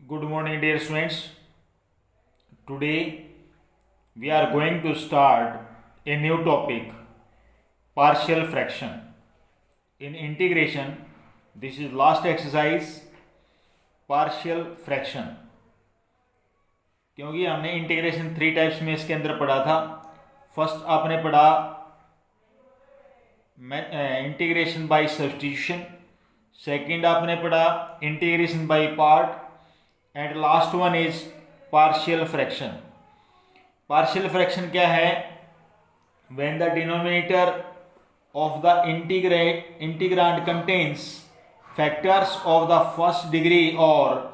Good morning, dear students. Today we are going to start a new topic, partial fraction. In integration, this is last exercise, partial fraction. क्योंकि हमने integration 3 types में इसके अंदर पढ़ा था. First आपने पढ़ा इंटीग्रेशन बाय सब्स्टिट्यूशन, सेकंड आपने पढ़ा integration by part, and last one is partial fraction. Partial fraction क्या है? When the denominator of the integrand contains factors of the first degree और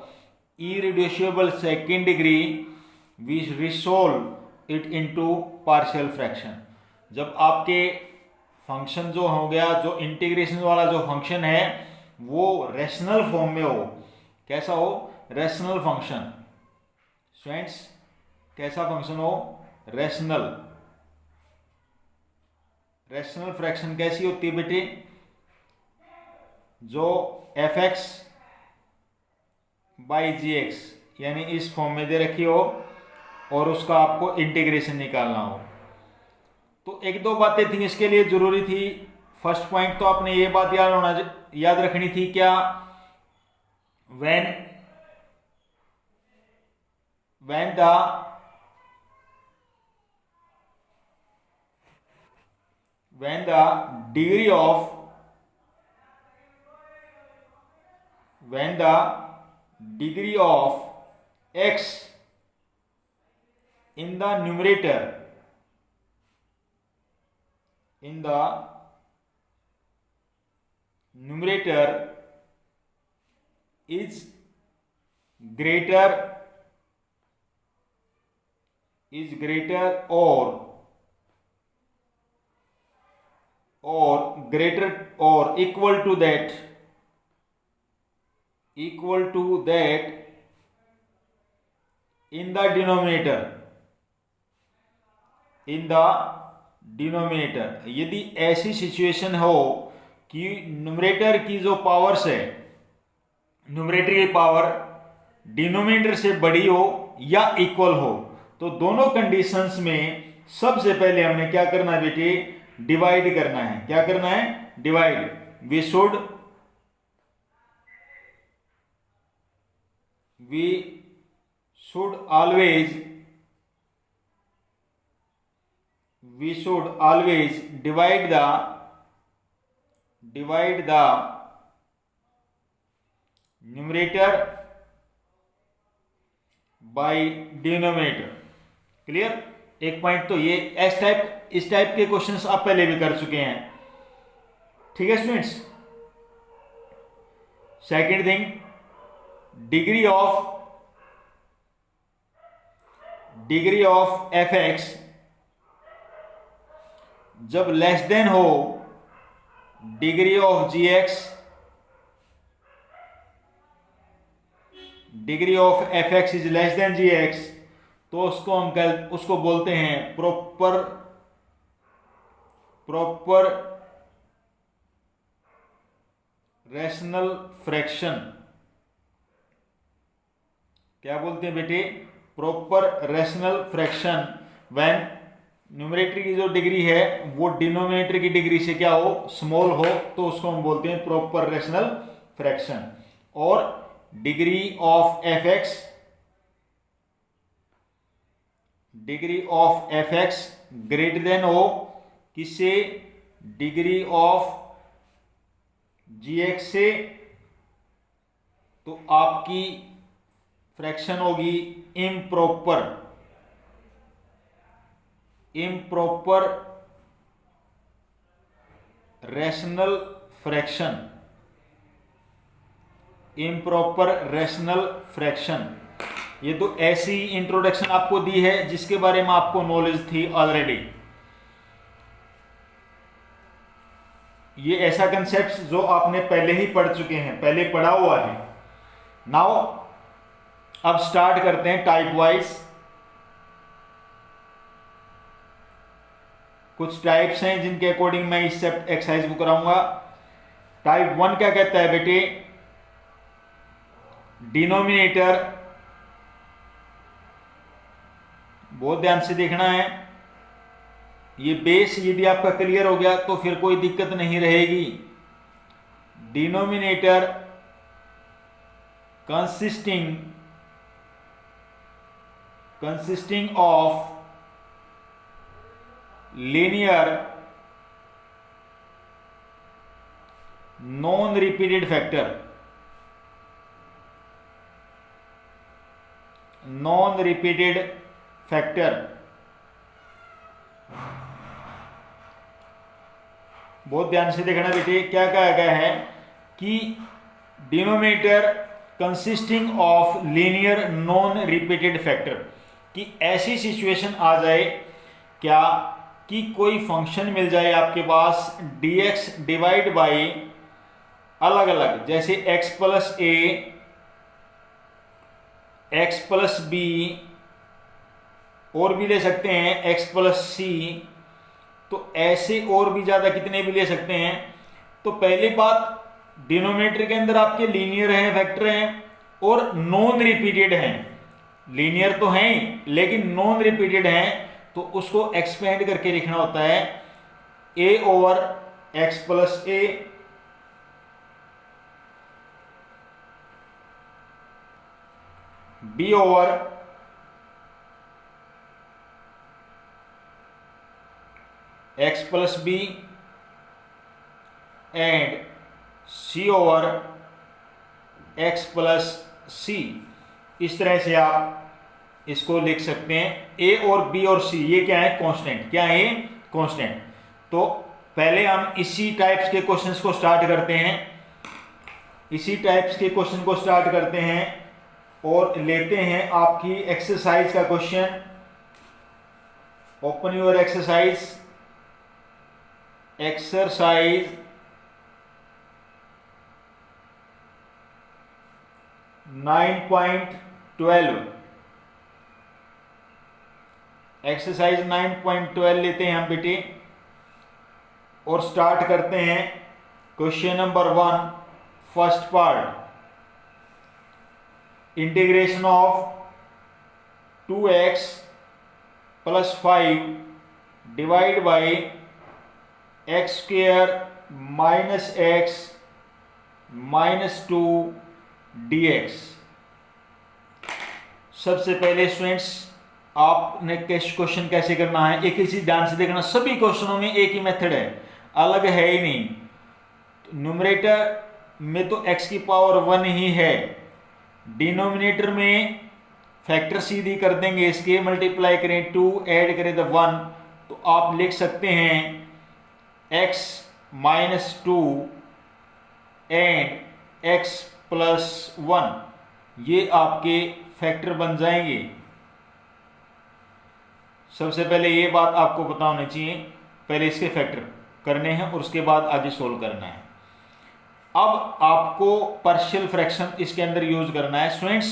irreducible second degree, we resolve it into partial fraction. जब आपके function जो हो गया, जो integration वाला जो फंक्शन है वो रैशनल फॉर्म में हो. कैसा हो? Rational function. स्टूडेंट्स, कैसा फंक्शन हो? रैशनल. रैशनल फ्रैक्शन कैसी होती है बेटे? जो F X by G X यानी इस फॉर्म में दे रखी हो और उसका आपको इंटीग्रेशन निकालना हो. तो एक दो बातें थी इसके लिए जरूरी थी. फर्स्ट पॉइंट तो आपने ये बात याद रखनी थी क्या? When the degree of x in the numerator is greater or equal to that in the denominator. यदि ऐसी सिचुएशन हो कि न्यूमरेटर की जो पावर्स है, न्यूमरेटर की पावर डिनोमिनेटर से बड़ी हो या इक्वल हो, तो दोनों कंडीशंस में सबसे पहले हमने क्या करना है बेटे? डिवाइड करना है. क्या करना है? Divide. We should always divide the numerator by denominator. Clear? एक पॉइंट तो ये इस टाइप के क्वेश्चंस आप पहले भी कर चुके हैं. ठीक है students. Second thing, degree of F X जब लेस देन हो degree of G X, degree of F X is less than G X, तो उसको बोलते हैं प्रॉपर रैशनल फ्रैक्शन. क्या बोलते हैं बेटे? Proper rational fraction. When numerator की जो डिग्री है वो डिनोमिनेटर की डिग्री से क्या हो? स्मॉल हो, तो उसको हम बोलते हैं प्रॉपर रैशनल फ्रैक्शन. और degree of F x greater than हो किससे? डिग्री ऑफ जी एक्स से, तो आपकी फ्रैक्शन होगी improper rational fraction. Improper rational fraction. ये तो ऐसी इंट्रोडक्शन आपको दी है जिसके बारे में आपको नॉलेज थी ऑलरेडी. ये ऐसा कंसेप्ट जो आपने पहले ही पढ़ चुके हैं, पहले पढ़ा हुआ है. नाउ अब स्टार्ट करते हैं टाइप वाइज. कुछ टाइप्स हैं जिनके अकॉर्डिंग मैं इस एक्सरसाइज को कराऊंगा. टाइप 1 क्या कहता है बेटे? डिनोमिनेटर बहुत ध्यान से देखना है। ये बेस यदि आपका क्लियर हो गया तो फिर कोई दिक्कत नहीं रहेगी। Denominator consisting of linear non-repeated factor, बहुत ध्यान से देखना बेटे, क्या कहा गया है कि denominator consisting of linear non repeated factor, कि ऐसी सिचुएशन आ जाए क्या कि कोई फंक्शन मिल जाए आपके पास dx डिवाइड बाई अलग अलग, जैसे x प्लस ए, x प्लस बी, और भी ले सकते हैं x प्लस सी, तो ऐसे और भी ज़्यादा कितने भी ले सकते हैं। तो पहली बात, डिनोमिनेटर के अंदर आपके लीनियर हैं, फैक्टर हैं और नॉन रिपीटेड हैं। लीनियर तो हैं लेकिन नॉन रिपीटेड हैं, तो उसको एक्सपेंड करके लिखना होता है a over x plus A b over x plus B and c over x plus सी। इस तरह से आप इसको लिख सकते हैं। a और b और c ये क्या है, कांस्टेंट, क्या है, कांस्टेंट। तो पहले हम इसी टाइप्स के क्वेश्चंस को स्टार्ट करते हैं, और लेते हैं आपकी एक्सरसाइज का question. Open your exercise 9.12। Exercise 9.12 लेते हैं हम बेटे, और स्टार्ट करते हैं question number 1, first part. Integration of 2x plus 5 divide by x square minus x minus 2 dx। सबसे पहले स्टूडेंट्स आपने क्वेश्चन कैसे करना है, एक ही चीज ध्यान से देखना, सभी क्वेश्चनों में एक ही मेथड है, अलग है ही नहीं। न्यूमरेटर में तो x की पावर 1 ही है, डिनोमिनेटर में फैक्टर सीधी कर देंगे, इसके मल्टीप्लाई करें 2, ऐड करें तो 1, तो आप लिख सकते हैं x minus 2 and x plus 1, ये आपके फैक्टर बन जाएंगे। सबसे पहले ये बात आपको पता होनी चाहिए, पहले इसके फैक्टर करने हैं और उसके बाद आगे सोल्व करना है। अब आपको पार्शियल फ्रैक्शन इसके अंदर यूज करना है। स्टूडेंट्स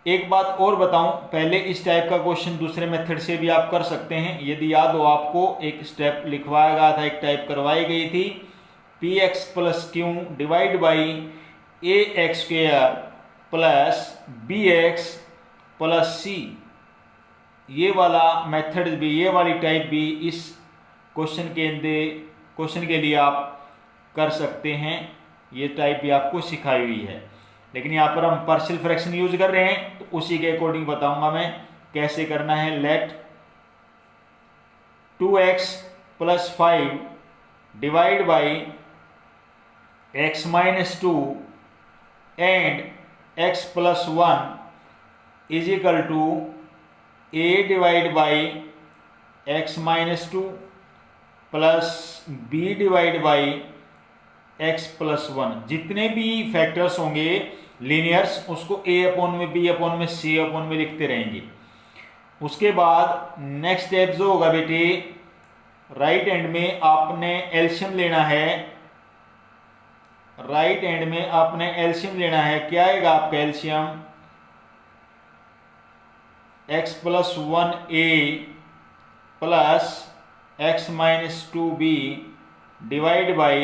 एक बात और बताऊं, पहले इस टाइप का क्वेश्चन दूसरे मेथड से भी आप कर सकते हैं। यदि याद हो आपको, एक स्टेप लिखवाया गया था, एक टाइप करवाई गई थी, px plus Q divide by A X square plus B X plus C. ये वाला मेथड भी, ये वाली टाइप भी इस क्वेश्चन के लिए आप कर सकते हैं। ये टाइप भी आपको सिखाई हुई है, लेकिन यहाँ पर हम पार्शियल फ्रैक्शन यूज कर रहे हैं, तो उसी के अकॉर्डिंग बताऊंगा मैं कैसे करना है। Let 2x plus 5 divide by x minus 2 and x plus 1 is equal to a divide by x minus 2 plus b divide by x plus 1। जितने भी फैक्टर्स होंगे लीनियर्स, उसको a अपॉन में, b अपॉन में, c अपॉन में लिखते रहेंगे। उसके बाद नेक्स्ट स्टेप जो होगा बेटे, राइट हैंड में आपने एलसीएम लेना है। राइट हैंड में आपने एलसीएम लेना है। क्या आएगा आपका LCM? x plus 1a plus x minus 2b divide by,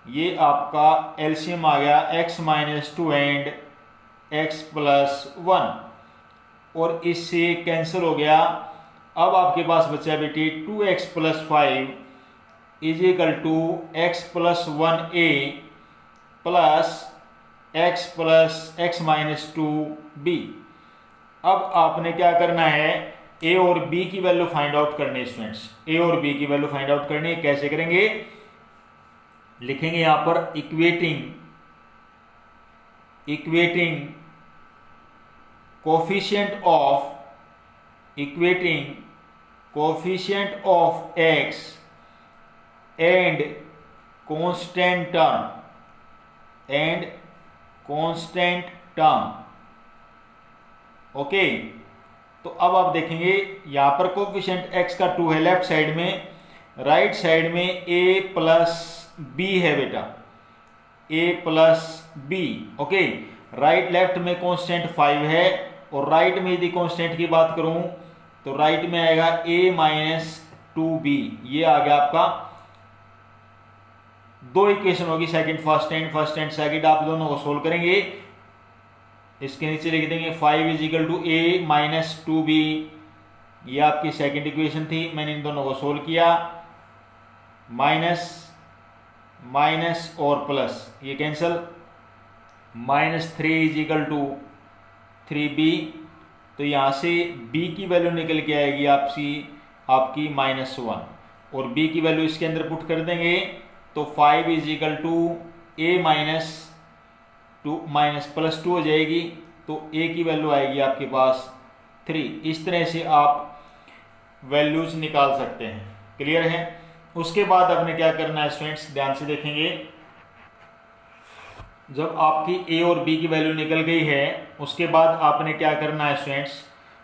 ये आपका एलसीएम आ गया x minus 2 and x plus 1। और इससे कैंसिल हो गया। अब आपके पास बचा बेटी 2x plus 5 is equal to X plus 1a plus x minus 2b। अब आपने क्या करना है, a और b की वैल्यू फाइंड आउट करनी है स्टूडेंट्स। a और b की वैल्यू फाइंड आउट करनी है। कैसे करेंगे, लिखेंगे यहां पर equating coefficient of x and constant term. Okay, तो अब आप देखेंगे यहां पर कोफिशिएंट x का 2 है लेफ्ट साइड में, राइट साइड में a प्लस b है बेटा, a plus b। Okay, right left में कांस्टेंट 5 है, और राइट में यदि कांस्टेंट की बात करूं तो राइट में आएगा a माइनस 2b। ये आ गया आपका, दो इक्वेशन होगी, सेकंड फर्स्ट एंड सेकंड, आप दोनों को सोल्व करेंगे। इसके नीचे लिख देंगे 5 is equal to a minus 2b। ये आपकी सेकंड इक्वेशन थी, मैंने इन दोनों को सोल्व किया। माइनस और प्लस ये cancel, minus 3 is equal to 3b। तो यहां से b की वैल्यू निकल के आएगी आपकी -1, और b की वैल्यू इसके अंदर पुट कर देंगे तो 5 is equal to a minus plus 2 हो जाएगी, तो a की वैल्यू आएगी आपके पास 3। इस तरह से आप वैल्यूज निकाल सकते हैं। क्लियर है। उसके बाद आपने क्या करना है स्टूडेंट्स, ध्यान से देखेंगे। जब आपकी a और b की वैल्यू निकल गई है, उसके बाद आपने क्या करना है स्टूडेंट्स,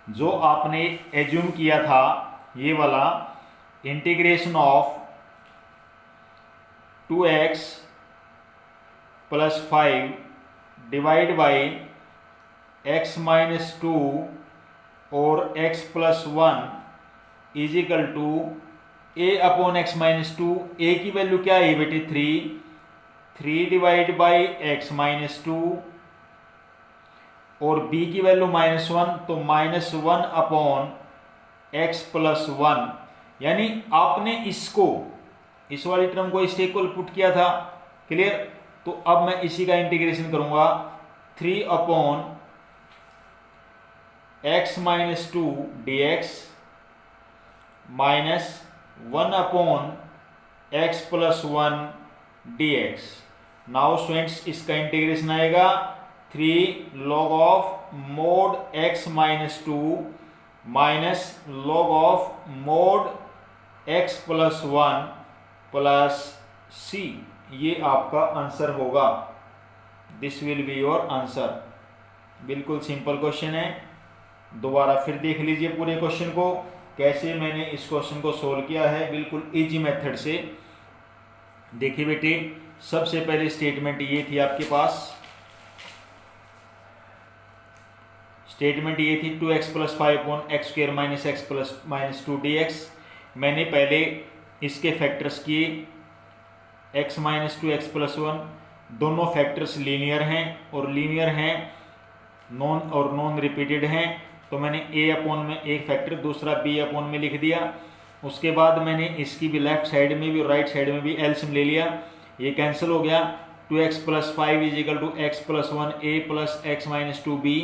जो आपने एज्यूम किया था ये वाला integration of 2x plus 5 divide by x minus 2 और x plus 1 is equal to a upon x minus 2। a की वैल्यू क्या है बेटी 3 डिवाइड बाई x माइनस 2, और b की वैल्यू -1, तो -1 अपॉन x प्लस 1। यानी आपने इसको, इस वाली टर्म को इसके इक्वल पुट किया था। क्लियर। तो अब मैं इसी का इंटीग्रेशन करूंगा, 3 upon x minus 2 dx minus 1 upon x plus 1 dx। Now students इसका इंटीग्रेशन आएगा 3 log of mode x minus 2 minus log of mode x plus 1 plus c। ये आपका आंसर होगा। This will be your answer. बिल्कुल simple question है। दोबारा फिर देख लीजिए पूरे क्वेश्चन को, कैसे मैंने इस क्वेश्चन को सोल्व किया है, बिल्कुल इजी मेथड से। देखिए बेटे, सबसे पहले स्टेटमेंट ये थी आपके पास, स्टेटमेंट ये थी 2x plus 5 upon x square minus x plus minus 2 dx। मैंने पहले इसके फैक्टर्स किए, x माइनस 2 एक्स प्लस 1, दोनों फैक्टर्स लीनियर हैं और लीनियर हैं, नॉन रिपीटेड हैं, तो मैंने a अपॉन में एक फैक्टर, दूसरा b अपॉन में लिख दिया। उसके बाद मैंने इसकी भी लेफ्ट साइड में भी और राइट साइड में भी एलसीएम ले लिया, ये कैंसिल हो गया। 2x plus 5 is equal to X plus 1 a plus X minus 2b।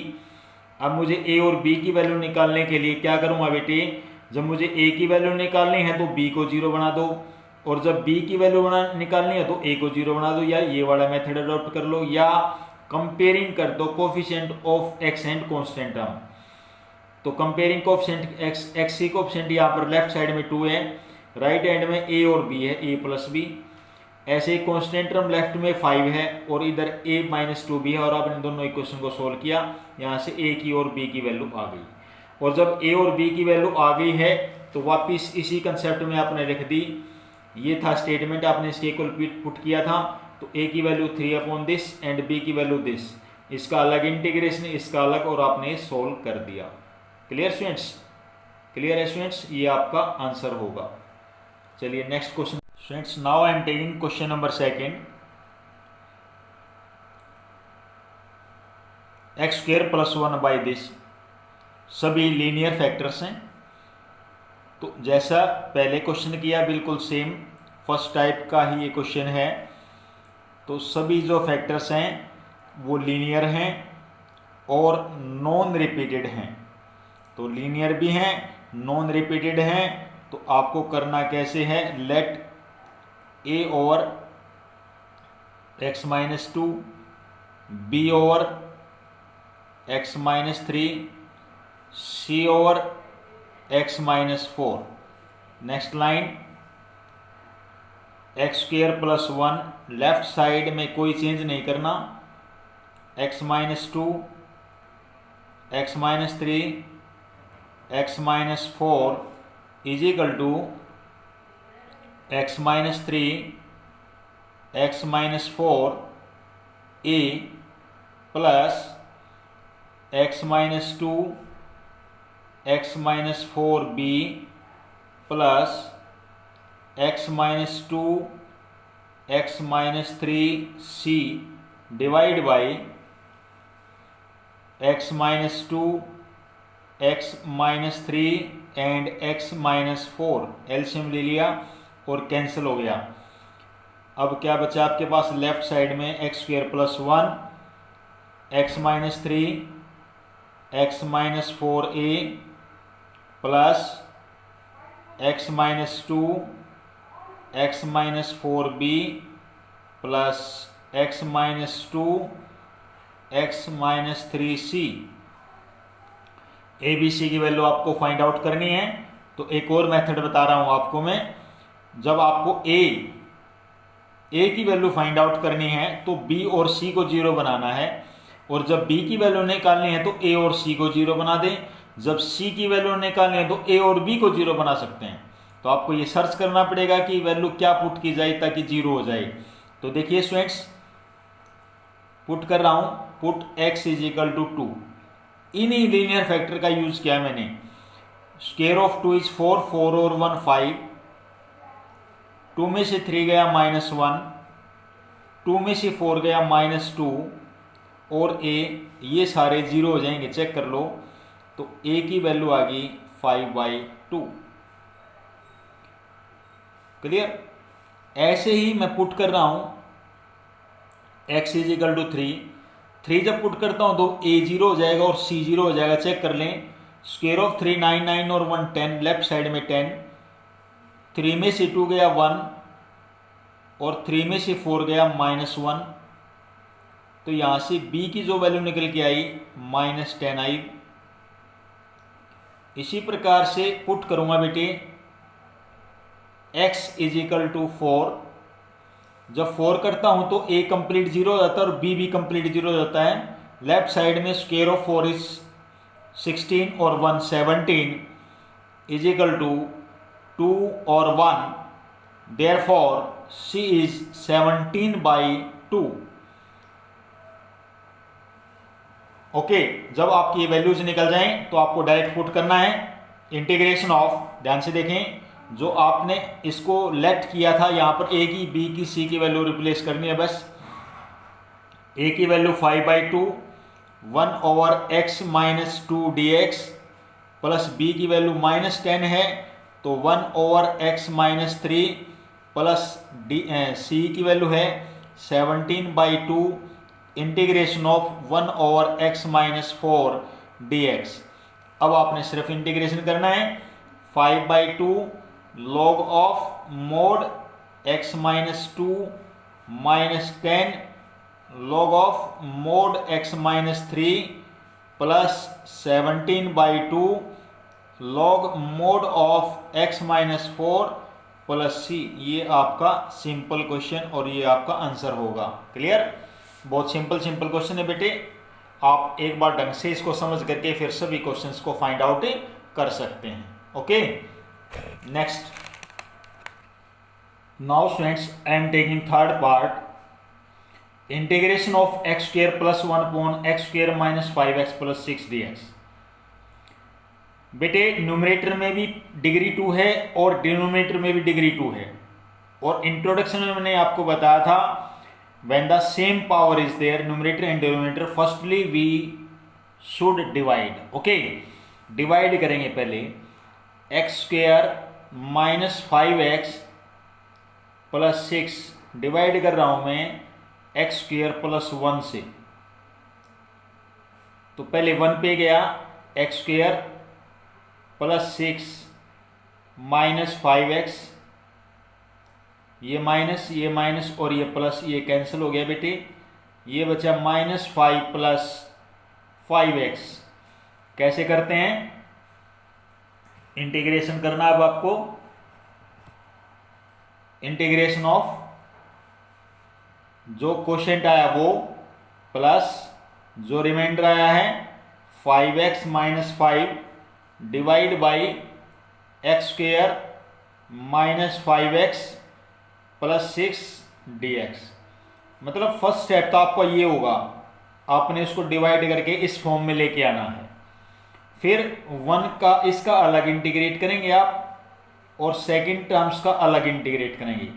अब मुझे a और b की वैल्यू निकालने के लिए क्या करूँगा बेटे, जब मुझे a की वैल्यू निकालनी है तो b को 0 बना दो, और जब b की वैल्यू निकालनी है तो a को 0 बना दो, या ये वाला मेथड अडॉप्ट कर लो, या कंपेयरिंग कर दो coefficient of x and constant term. तो कंपेयरिंग कोफिशिएंट x की कोफिशिएंट यहाँ पर लेफ्ट साइड में 2 है, राइट हैंड में a और b है, a प्लस b। ऐसे ही कांस्टेंट टर्म लेफ्ट में 5 है और इधर a माइनस 2b है, और आपने दोनों इक्वेशन को सोल्व किया, यहाँ से a की और b की वैल्यू आ गई। और जब a और b की वैल्यू आ गई है तो वापिस इसी कंसेप्ट में आपने लिख दी। ये था स्टेटमेंट, आपने इसके इक्वल पुट किया था, तो a की value 3 upon this and b की वैल्यू दिस, इसका अलग इंटीग्रेशन, इसका अलग, और आपने सोल्व कर दिया। क्लियर स्टूडेंट्स, क्लियर है स्टूडेंट्स, ये आपका आंसर होगा। चलिए next question students, now I am taking question number 2, x square plus 1 by this. सभी लीनियर फैक्टर्स हैं। तो जैसा पहले क्वेश्चन किया बिल्कुल सेम फर्स्ट टाइप का ही ये क्वेश्चन है। तो सभी जो फैक्टर्स हैं वो लीनियर हैं और नॉन रिपीटेड हैं। तो लीनियर भी हैं, नॉन रिपीटेड हैं। तो आपको करना कैसे है, let a over x-2 b over x-3 c over x-4। Next line x² + 1, left side में कोई चेंज नहीं करना, x-2 x-3 x-4 is equal to x-3 x-4 a plus x-2 x-4 b plus x-2 x-3 c divide by x-2 x-3 and x-4। LCM ले लिया और cancel हो गया। अब क्या बचा आपके पास, लेफ्ट साइड में x² + 1 x-3 x-4a plus x-2 x-4b plus x-2 x-3c। A B C की वैल्यू आपको फाइंड आउट करनी है। तो एक और मेथड बता रहा हूं आपको मैं। जब आपको ए की वैल्यू फाइंड आउट करनी है तो बी और सी को 0 बनाना है, और जब बी की वैल्यू निकालनी है तो ए और सी को 0 बना दें। जब सी की वैल्यू निकालनी है तो ए और बी को 0 बना सकते हैं। तो आपको ये सर्च करना पड़ेगा कि वैल्यू क्या पुट की जाए ताकि 0 हो जाए। तो देखिए स्टूडेंट्स, पुट कर रहा हूं, पुट x = 2। इन्हीं लीनियर फैक्टर का यूज किया मैंने। स्क्वायर ऑफ 2 इज 4, 4 और 1 5, 2 में से 3 गया -1, 2 में से 4 गया -2 और a, ये सारे 0 हो जाएंगे, चेक कर लो। तो a की वैल्यू आ गई 5/2। क्लियर। ऐसे ही मैं पुट कर रहा हूं x = 3 जब पुट करता हूं तो a 0 हो जाएगा और c 0 हो जाएगा, चेक कर लें। स्क्वायर ऑफ 3 9 9 और 1 10, लेफ्ट साइड में 10, 3 में से 2 गया 1 और 3 में से 4 गया -1। तो यहां से b की जो वैल्यू निकल के आई -10 आई। इसी प्रकार से पुट करूंगा बेटे x = 4। जब 4 करता हूं तो a कंप्लीट 0 हो जाता है और b भी कंप्लीट 0 हो जाता है। लेफ्ट साइड में स्क्वायर ऑफ 4 इज 16 और 1 17 इज इक्वल टू 2 और 1, देयरफॉर c इज 17/2। ओके, जब आपकी वैल्यूज निकल जाएं तो आपको डायरेक्ट पुट करना है इंटीग्रेशन ऑफ। ध्यान से देखें, जो आपने इसको लेट किया था यहां पर a की, b की, c की वैल्यू रिप्लेस करनी है बस। a की value 5/2, 1/x-2 dx plus b की वैल्यू -10 है तो 1/x-3 प्लस c की वैल्यू है 17/2 इंटीग्रेशन ऑफ 1/x-4 dx। अब आपने सिर्फ इंटीग्रेशन करना है। 5/2 log of mode x-2 -10 log of mode x-3 plus 17/2 log mode of x-4 plus c। ये आपका सिंपल क्वेश्चन और ये आपका आंसर होगा। क्लियर। बहुत सिंपल क्वेश्चन है बेटे। आप एक बार ढंग से इसको समझ करके फिर सभी क्वेश्चंस को फाइंड आउट कर सकते हैं। Okay, next. Now students, I am taking third part, integration of x² + 1/x² - 5x + 6 dx। बेटे न्यूमरेटर में भी डिग्री 2 है और डिनोमिनेटर में भी डिग्री 2 है। और इंट्रोडक्शन में मैंने आपको बताया था, when the same power is there, numerator and denominator, firstly we should divide. Okay, divide करेंगे पहले x square minus 5x plus 6 divide कर रहा हूं मैं एक्स स्क्वेयर प्लस 1 से। तो पहले 1 पे गया x square plus 6 minus 5x, ये माइनस और ये प्लस, ये कैंसिल हो गया बेटे, ये बचा -5 प्लस 5x। कैसे करते हैं, इंटीग्रेशन करना अब आपको, इंटीग्रेशन ऑफ जो क्वोशिएंट आया वो प्लस जो रिमाइंडर आया है 5x minus 5 divide by x square minus 5x plus 6 dx। मतलब फर्स्ट स्टेप तो आपका ये होगा, आपने इसको डिवाइड करके इस फॉर्म में लेके आना है। फिर 1 का इसका अलग इंटीग्रेट करेंगे आप, और सेकंड टर्म्स का अलग इंटीग्रेट करेंगे।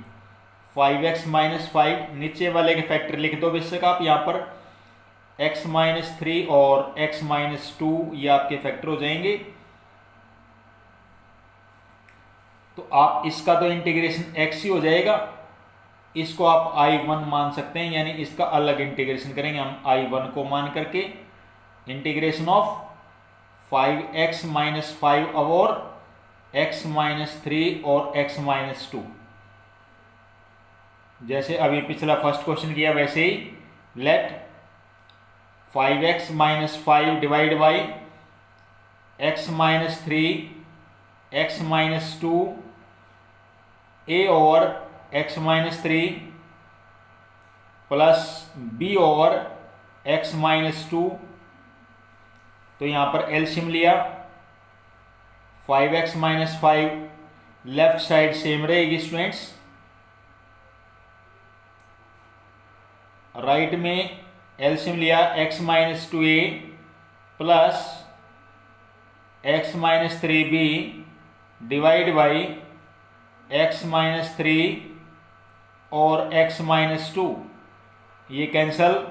5x माइनस 5 नीचे वाले के फैक्टर लिख दो बेशक आप, यहाँ पर x माइनस 3 और x माइनस 2 ये आपके फैक्टर हो जाएंगे। तो आप इसका तो इंटीग्रेशन x ही हो जाएगा, इसको आप I1 मान सकते हैं, यानी इसका अलग इंटीग्रेशन करेंगे हम I1 को मान करके। इंटीग्रेशन ऑफ 5x माइनस 5 और x माइनस 3 और x माइनस 2, जैसे अभी पिछला फर्स्ट क्वेश्चन किया वैसे ही। Let 5x minus 5 divide by x minus 3 x minus 2 a over x minus 3 plus b over x minus 2। तो यहां पर एलसीएम लिया, 5x minus 5 left side same रहेगी स्टूडेंट्स, राइट में एलसीएम लिया x minus 2a plus x minus 3b divide by x minus 3 और x minus 2, ये cancel.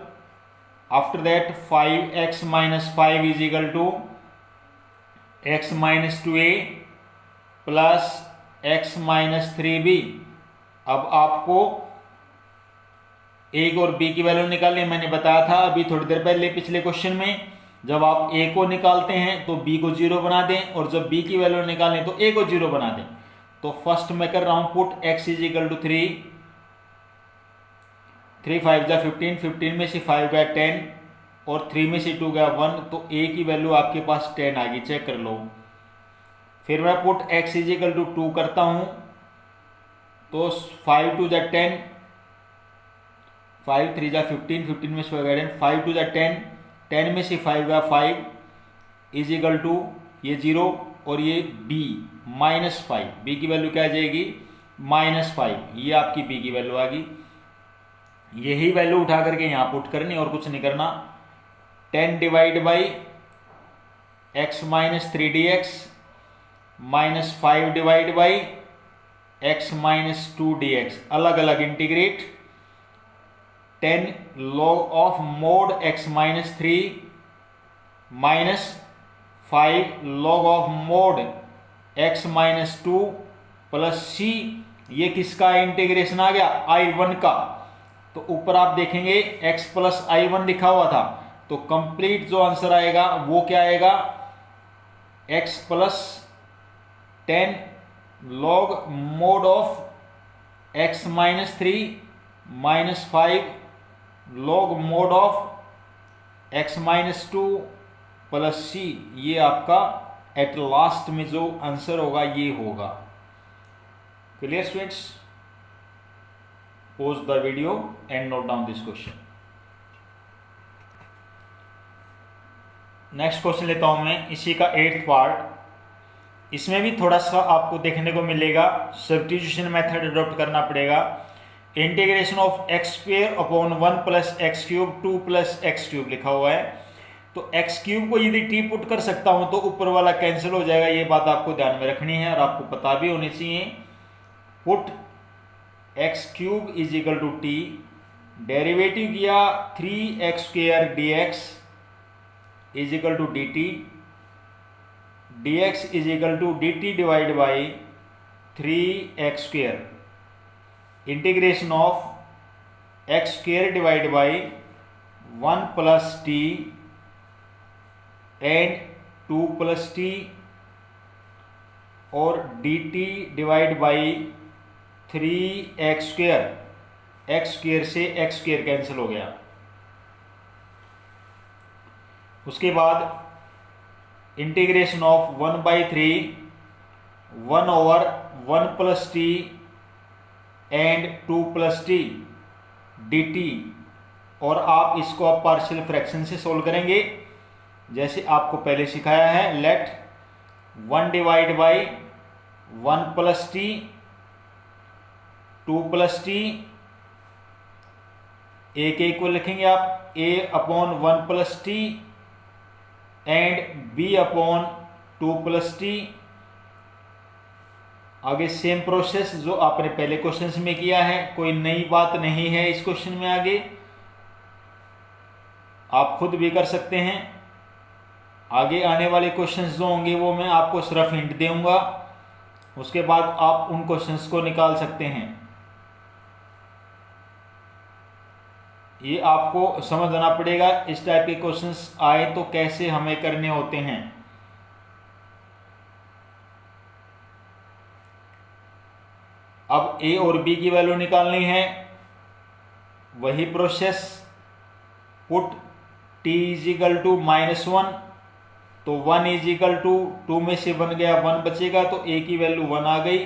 After that 5x minus 5 is equal to x minus 2a plus x minus 3b। अब आपको a और b की value निकालनी, मैंने बताया था अभी थोड़ी देर पहले पिछले क्वेश्चन में, जब आप a को निकालते हैं तो b को 0 बना दें, और जब b की वैल्यू निकालें तो a को 0 बना दें। तो फर्स्ट मैं कर रहा हूं put x is equal to 3, 3 5 जा 15, 15 में से 5 गया 10 और 3 में से 2 गया 1, तो a की वैल्यू आपके पास 10 आ गई, चेक कर लो। फिर मैं put x is equal to 2 करता हूं, तो 5 2 जा 10, 5 3 जा 15, 15 में से 5 2 जा 10, 10 में से 5 गया 5 इज इक्वल टू ये 0 और ये b माइनस 5, b की वैल्यू क्या आ जाएगी -5, ये आपकी b की वैल्यू आ गई। यही वैल्यू उठा करके यहां पुट करनी और कुछ नहीं करना। 10 divide by x minus 3 dx minus 5 divide by x minus 2 dx, अलग अलग integrate. 10 log of mode x minus 3 minus 5 log of mode x minus 2 plus c, ये किसका इंटीग्रेशन आ गया I1 का। तो ऊपर आप देखेंगे x प्लस I1 लिखा हुआ था, तो कंप्लीट जो आंसर आएगा वो क्या आएगा, x plus 10 log mode of x minus 3 minus 5 log mode of x minus 2 plus c, ये आपका एट लास्ट में जो आंसर होगा ये होगा। Clear students? Pause the video and note down this question. Next question लेता हूं मैं, इसी का 8th पार्ट। इसमें भी थोड़ा सा आपको देखने को मिलेगा, सब्स्टिट्यूशन मेथड अडॉप्ट करना पड़ेगा। Integration of x square upon 1 plus x cube 2 plus x cube लिखा हुआ है। तो एक्स क्यूब को यदि टी पुट कर सकता हूं तो ऊपर वाला कैंसिल हो जाएगा, ये बात आपको ध्यान में रखनी है और आपको पता भी होनी चाहिए। Put X cube is equal to T, derivative किया 3x square dx is equal to dt, dx is equal to dt divide by 3x², integration of x² divide by 1 plus t and 2 plus t और dt divide by 3x², x² से x² cancel हो गया। उसके बाद integration of 1/3 1 over 1 plus T and 2 plus T dt, और आप इसको आप पार्शियल फ्रैक्शन से सोल्व करेंगे जैसे आपको पहले सिखाया है। Let 1 divide by 1 plus t 2 plus t, a के इक्वल लिखेंगे आप a upon 1 plus T and b upon 2 plus t. आगे सेम प्रोसेस जो आपने पहले क्वेश्चन में किया है, कोई नई बात नहीं है इस क्वेश्चन में। आगे आप खुद भी कर सकते हैं। आगे आने वाले क्वेश्चंस जो होंगे वो मैं आपको सिर्फ हिंट दूंगा, उसके बाद आप उन क्वेश्चंस को निकाल सकते हैं। ये आपको समझना पड़ेगा इस टाइप के क्वेश्चंस आए तो कैसे हमें करने होते हैं। अब a और b की वैल्यू निकालनी है, वही process. Put t is equal to -1, तो 1 इज इक्वल टू 2 में से 1 गया 1 बचेगा, तो a की वैल्यू 1 आ गई।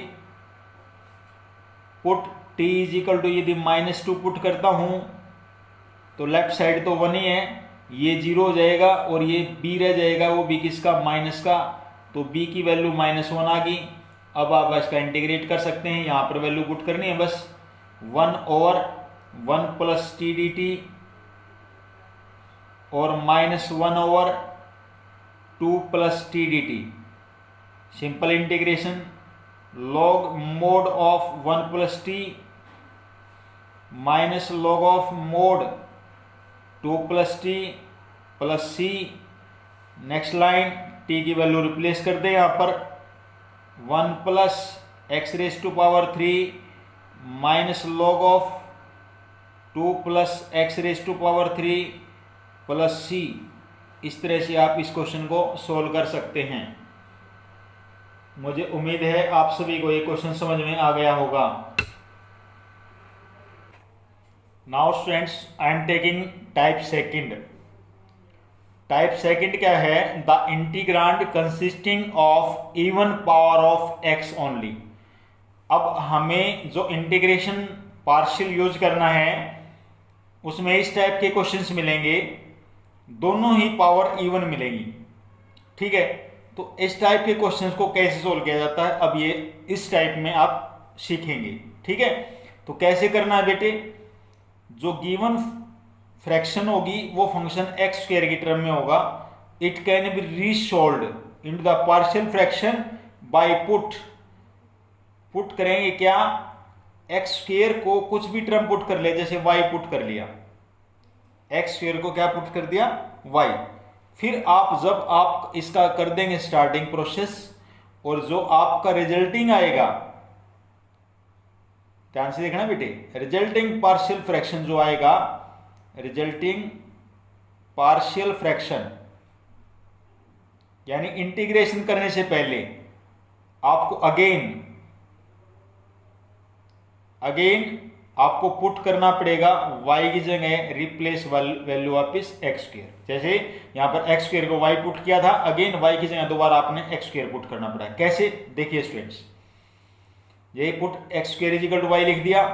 Put t is equal to, यदि -2 पुट करता हूं तो लेफ्ट साइड तो 1 ही है, ये 0 हो जाएगा और ये b रह जाएगा, वो b किसका, माइनस का, तो b की वैल्यू -1 आ गई। अब आप इसका इंटीग्रेट कर सकते हैं, यहाँ पर वैल्यू पुट करनी है बस। 1 over 1 plus t d t और -1 over 2 plus t d t. Simple integration, log mod of 1 plus t minus log of mod 2 plus t plus c. Next line, t की वैल्यू रिप्लेस कर दे यहाँ पर, 1 plus x raise to power 3 minus log of 2 plus x raise to power 3 plus सी। इस तरह से आप इस क्वेश्चन को सोल्व कर सकते हैं। मुझे उम्मीद है आप सभी को ये क्वेश्चन समझ में आ गया होगा। Now students, I am taking type second. Type second क्या है, the integrand consisting of even power of x only. अब हमें जो इंटीग्रेशन पार्शियल यूज करना है उसमें इस टाइप के क्वेश्चंस मिलेंगे, दोनों ही पावर इवन मिलेगी। ठीक है, तो इस टाइप के क्वेश्चंस को कैसे सोल्व किया जाता है, अब ये इस टाइप में आप सीखेंगे। ठीक है, तो कैसे करना है बेटे, जो गिवन फ्रैक्शन होगी वो फंक्शन x² की टर्म में होगा। It can be resolved into the partial fraction by put करेंगे क्या, x² को कुछ भी टर्म पुट कर ले, जैसे y पुट कर लिया, x² को क्या पुट कर दिया, y। फिर आप जब आप इसका कर देंगे स्टार्टिंग प्रोसेस, और जो आपका रिजल्टिंग आएगा, ध्यान से देखना बेटे, रिजल्टिंग पार्शियल फ्रैक्शन जो आएगा, रिजल्टिंग पार्शियल फ्रैक्शन यानी इंटीग्रेशन करने से पहले आपको अगेन आपको पुट करना पड़ेगा y की जगह रिप्लेस वैल्यू वापिस x²। जैसे यहां पर x² को y पुट किया था, अगेन y की जगह दोबारा आपने x² पुट करना पड़ा। कैसे, देखिए स्टूडेंट्स, यही put x² equal to y लिख दिया,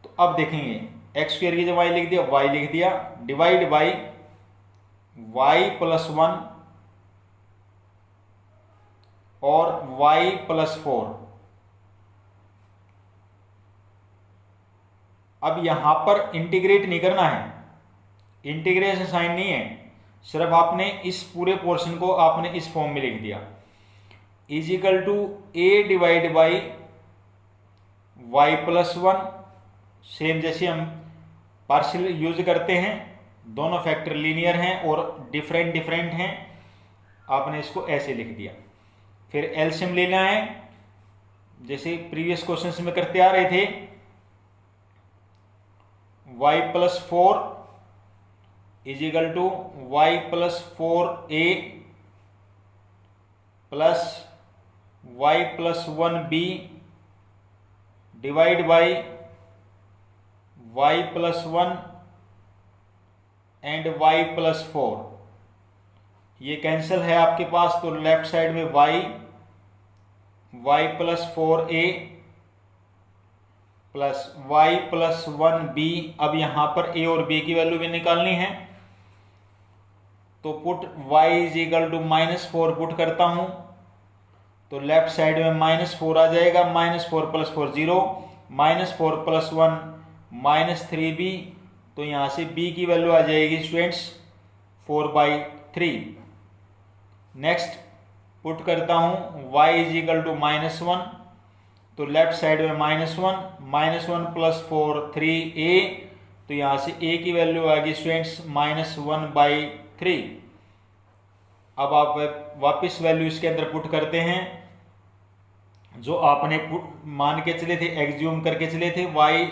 तो अब देखेंगे x² की जगह y लिख दिया, y लिख दिया, डिवाइड बाई y प्लस 1 और y प्लस 4। अब यहां पर इंटीग्रेट नहीं करना है, इंटीग्रेशन साइन नहीं है, सिर्फ आपने इस पूरे पोर्शन को आपने इस फॉर्म में लिख दिया, is equal to a divide by y plus 1। Same जैसे हम पार्शियल यूज करते हैं, दोनों फैक्टर लीनियर हैं और डिफरेंट हैं, आपने इसको ऐसे लिख दिया। फिर एलसीएम लेना है, जैसे प्रीवियस क्वेश्चन में करते आ रहे थे, y+4 is equal to y+4a plus y+1b divide by y+1 and y+4। ये कैंसिल है आपके पास, तो लेफ्ट साइड में y+4a प्लस y+1b। अब यहां पर a और b की वैल्यू भी निकालनी है, तो put y is equal to -4 put करता हूं, तो लेफ्ट साइड में -4 आ जाएगा, -4 + 4 0, -4 + 1 -3b, तो यहां से b की वैल्यू आ जाएगी स्टूडेंट्स 4/3। नेक्स्ट पुट करता हूं y इज इक्वल टू -1, तो लेफ्ट साइड में -1 + 4 3a, तो यहां से a की वैल्यू आएगी स्टूडेंट्स -1/3। अब आप वापस वैल्यू इसके अंदर पुट करते हैं, जो आपने मान के चले थे, एग्ज्यूम करके चले थे, y/y+1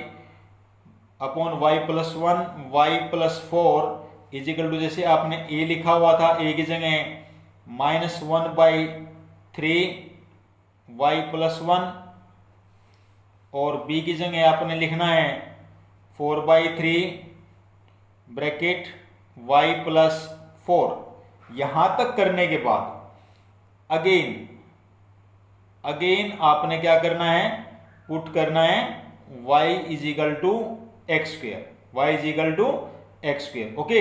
y+4 is equal to, जैसे आपने a लिखा हुआ था, a की जगह -1/3 y+1 और b की जगह आपने लिखना है 4/3 ब्रैकेट y+4। यहां तक करने के बाद अगेन आपने क्या करना है, पुट करना है y is equal to x², okay.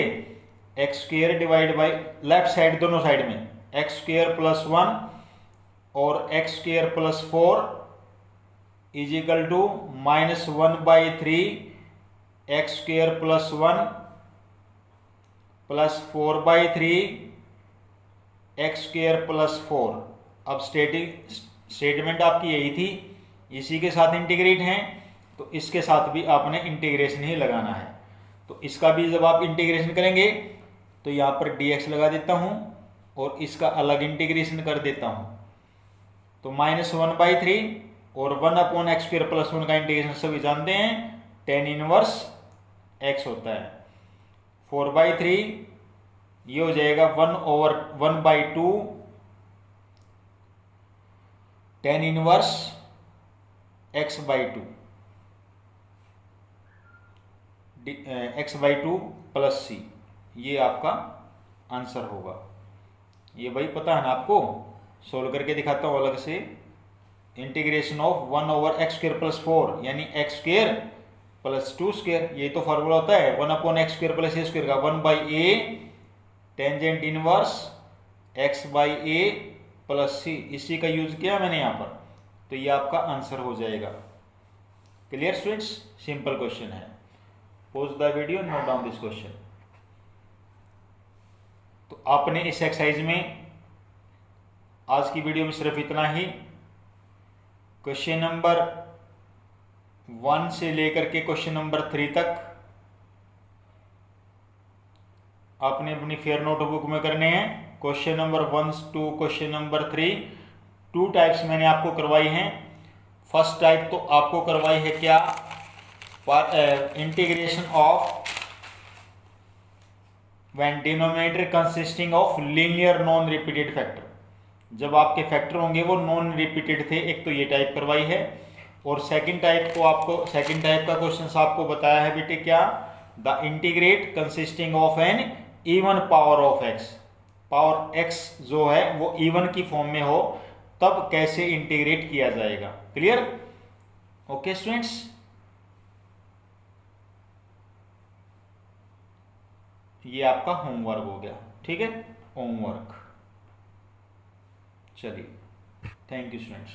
x² divide by left side, दोनों साइड में x² + 1 और x² + 4 is equal to -1/3 x² + 1 plus 4/3 x² + 4। अब स्टेटमेंट आपकी यही थी, इसी के साथ इंटीग्रेट हैं, तो इसके साथ भी आपने इंटीग्रेशन ही लगाना है। तो इसका भी जब आप इंटीग्रेशन करेंगे तो यहाँ पर dx लगा देता हूँ और इसका अलग इंटीग्रेशन कर देता हूँ, तो -1/3 और 1/x² + 1 का इंटीग्रेशन सभी जानते हैं, tan 1 x होता है। 4/3 ये हो जाएगा 1/2 tan 1 x/2 x/2 + c, ये आपका आंसर होगा। ये भाई पता है ना आपको, सोल्व करके दिखाता हूँ अलग से। इंटीग्रेशन ऑफ 1/x² + 4 यानी x² + 2², ये तो फार्मूला होता है 1/x² + a² का 1/a tangent inverse x/a + c, इसी का यूज किया मैंने यहाँ पर, तो ये आपका आंसर हो जाएगा। क्लियर स्टूडेंट्स, सिंपल क्वेश्चन है। Pause the video, note down this question. तो आपने इस एक्सरसाइज में, आज की वीडियो में सिर्फ इतना ही। क्वेश्चन नंबर 1 से लेकर के क्वेश्चन नंबर 3 तक आपने अपनी फेयर नोटबुक में करने हैं। Question number 1 to question number 3 2 types मैंने आपको करवाई हैं। फर्स्ट टाइप तो आपको करवाई है क्या, integration of when denominator consisting of linear non repeated factor. जब आपके फैक्टर होंगे वो नॉन रिपीटेड थे, एक तो ये टाइप करवाई है। और सेकंड टाइप का क्वेश्चन आपको बताया है बेटे क्या, the integrate consisting of an even power of x। Power x जो है वो इवन की फॉर्म में हो तब कैसे इंटीग्रेट किया जाएगा। Clear, okay students. ये आपका होमवर्क हो गया, ठीक है, होमवर्क। चलिए, थैंक यू स्टूडेंट्स।